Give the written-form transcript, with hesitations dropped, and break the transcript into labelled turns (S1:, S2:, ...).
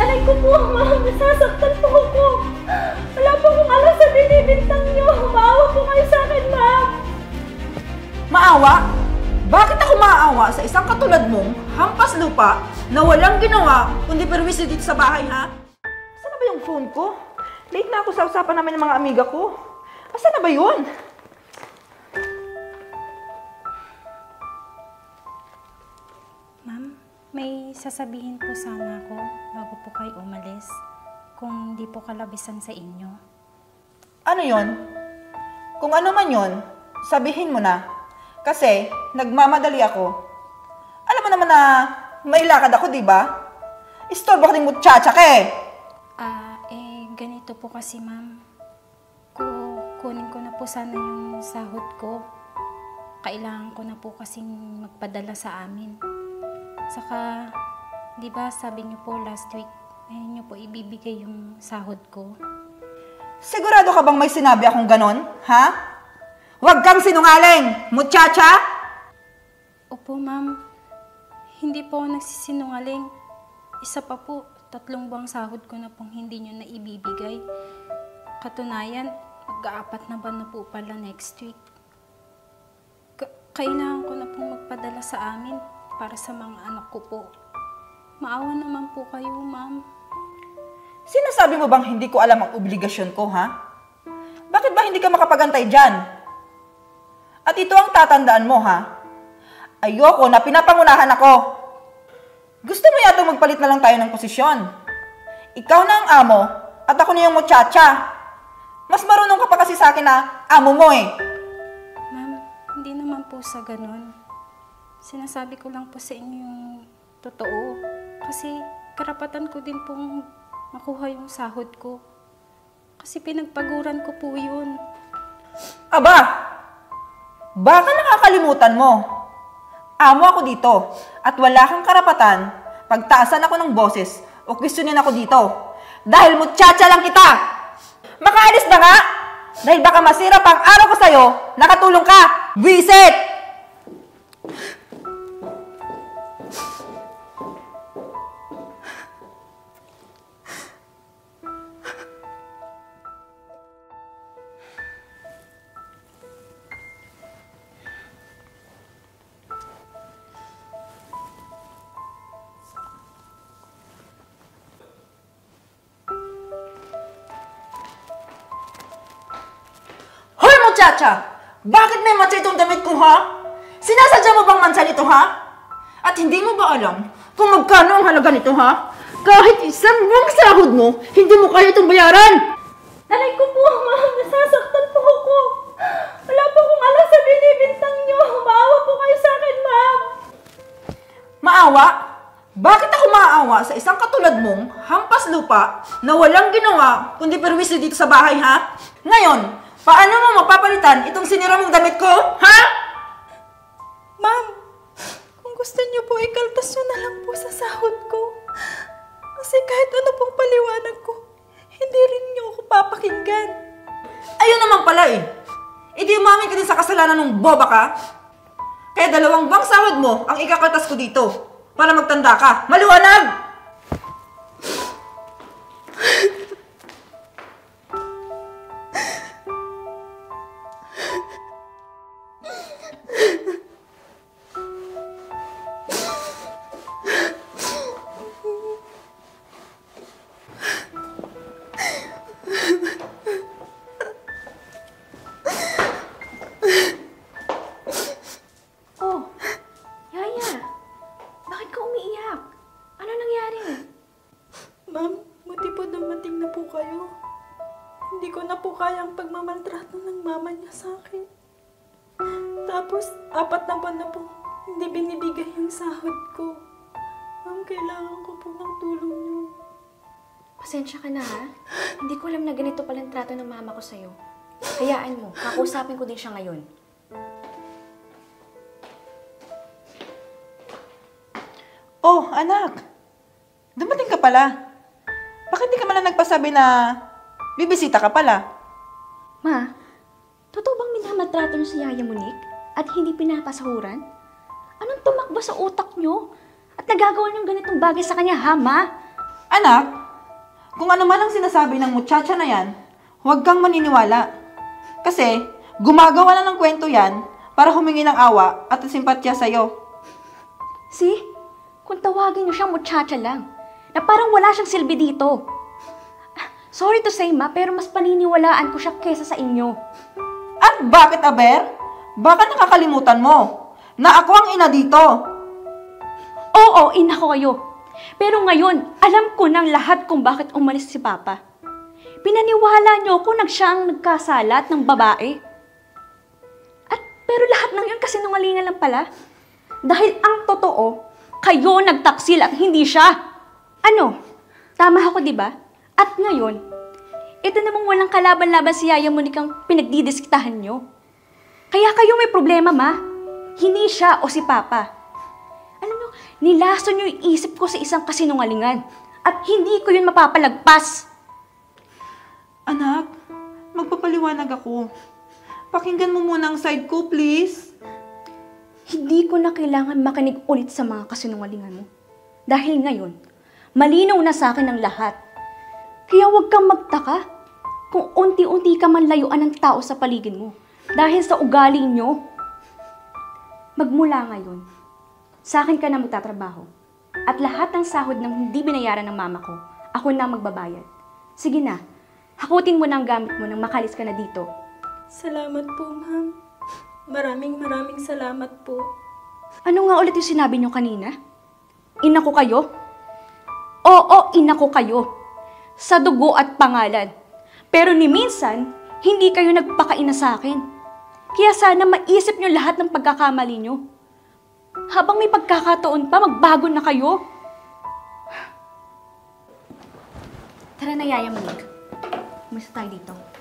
S1: Aray ko po, ma'am. Nasasaktan po ako. Wala po akong alam sa binibintang niyo. Maawa po kayo sa akin, ma'am.
S2: Maawa? Bakit ako maaawa sa isang katulad mong hampas lupa na walang ginawa kundi perwisyo dito sa bahay, ha? Saan na ba yung phone ko? Late na ako sa usapan namin ng mga amiga ko. Asan na ba yun?
S3: Ma'am, may sasabihin po sana ako bago po kayo umalis kung di po kalabisan sa inyo.
S2: Ano yon? Kung ano man yon, sabihin mo na. Kasi nagmamadali ako. Alam mo naman na may lakad ako, di ba? Istorbo ka din muchacha ka eh.
S3: Ganito po kasi ma'am. Kunin ko na po sana yung sahod ko. Kailangan ko na po kasing magpadala sa amin. Saka, di ba sabi niyo po last week, ngayon niyo po ibibigay yung sahod ko.
S2: Sigurado ka bang may sinabi akong ganon, ha? Huwag kang sinungaling, muchacha!
S3: Opo, ma'am. Hindi po ako nagsisinungaling. Isa pa po, 3 buwang sahod ko na pong hindi nyo na ibibigay. Katunayan, mag-aapat na buwan na po pala next week. Kailangan ko na pong magpadala sa amin para sa mga anak ko po. Maawa naman po kayo, ma'am.
S2: Sinasabi mo bang hindi ko alam ang obligasyon ko, ha? Bakit ba hindi ka makapagantay dyan? At ito ang tatandaan mo, ha? Ayoko na pinapangunahan ako. Gusto mo yata magpalit na lang tayo ng posisyon. Ikaw na ang amo at ako na yung muchacha. Mas marunong ka pa kasi sa akin na amo mo eh.
S3: Ma'am, hindi naman po sa ganun. Sinasabi ko lang po sa inyo yung totoo. Kasi karapatan ko din pong makuha yung sahod ko. Kasi pinagpaguran ko po yun.
S2: Aba! Baka nakakalimutan mo. Amo ako dito at wala kang karapatan pagtaasan ako ng boses o questionin ako dito. Dahil muchacha lang kita! Makaalis na nga! Dahil baka masira pang araw ko sa'yo, nakatulong ka! Visit! Muchacha, bakit may matsa itong damit ko, ha? Sinasadya mo bang mansa nito, ha? At hindi mo ba alam kung magkano ang halaga nito, ha? Kahit isang buwang sahod mo, hindi mo kaya itong bayaran!
S1: Aray ko po, ma'am. Nasasaktan po ako. Wala po akong alam sa binibintang niyo. Maawa po kayo sa akin, ma'am.
S2: Maawa? Bakit ako maaawa sa isang katulad mong hampas lupa na walang ginawa kundi perwisyo dito sa bahay, ha? Ngayon, paano mo mapapalitan itong sinira mong damit ko, ha?
S1: Ma'am, kung gusto niyo po, ikaltas niyo na lang po sa sahod ko. Kasi kahit ano pong paliwanag ko, hindi rin niyo ako papakinggan.
S2: Ayun naman pala eh. Di umamin ka din sa kasalanan ng boba ka. Kaya 2 buwang sahod mo ang ikakaltas ko dito para magtanda ka. Maliwanag!
S1: Hindi ko na po kayang pagmamaltrato ng mama niya sa akin. Tapos, 4 na buwan na po, hindi binibigay yung sahod ko. Ma'am, kailangan ko po ng tulong niyo.
S4: Pasensya ka na, ha? Hindi ko alam na ganito palang trato ng mama ko sa'yo. Hayaan mo, kakausapin ko din siya ngayon.
S2: Oh, anak. Dumating ka pala. Bakit di ka man lang nagpasabi na bibisita ka pala?
S4: Ma, totoo bang minamaltrato niyo si Yaya Monique at hindi pinapasahuran? Anong tumakbo sa utak niyo? At nagagawa niyong ganitong bagay sa kanya, ha, Ma?
S2: Anak, kung ano man ang sinasabi ng muchacha na yan, huwag kang maniniwala. Kasi, gumagawa lang ng kwento yan para humingi ng awa at simpatya sa'yo.
S4: See? Kung tawagin niyo siyang muchacha lang, na parang wala siyang silbi dito. Sorry to say, ma, pero mas paniniwalaan ko siya kesa sa inyo.
S2: At bakit, Aber? Baka nakakalimutan mo na ako ang ina dito.
S4: Oo, ina ko kayo. Pero ngayon, alam ko ng lahat kung bakit umalis si Papa. Pinaniwala niyo ko siya ang nagkasalat ng babae. Pero lahat ng yun kasi nungalingan lang pala. Dahil ang totoo, kayo nagtaksil at hindi siya. Ano? Tama ako, di ba? At ngayon, ito namang walang kalaban-laban si Yaya Monicang pinagdidiskitahan nyo. Kaya kayo may problema, ma. Hindi siya o si Papa. Alam nyo, nilason nyo yung isip ko sa isang kasinungalingan. At hindi ko yun mapapalagpas.
S2: Anak, magpapaliwanag ako. Pakinggan mo muna ang side ko, please.
S4: Hindi ko na kailangan makinig ulit sa mga kasinungalingan mo. Dahil ngayon, malinaw na sa akin ang lahat. Kaya huwag kang magtaka kung unti-unti ka man layuan ng tao sa paligid mo. Dahil sa ugali nyo. Magmula ngayon, sa akin ka na magtatrabaho. At lahat ng sahod ng hindi binayaran ng mama ko, ako na magbabayad. Sige na, hakutin mo na ang gamit mo nang makalis ka na dito.
S1: Salamat po, ma'am. Maraming salamat po.
S4: Ano nga ulit yung sinabi nyo kanina? Ina ko kayo? Oo, ina ko kayo. Sa dugo at pangalan. Pero ni minsan, hindi kayo nagpakaina sa akin. Kaya sana maisip nyo lahat ng pagkakamali nyo. Habang may pagkakataon pa, magbago na kayo. Tara na, Yaya Monique. Umalis tayo dito.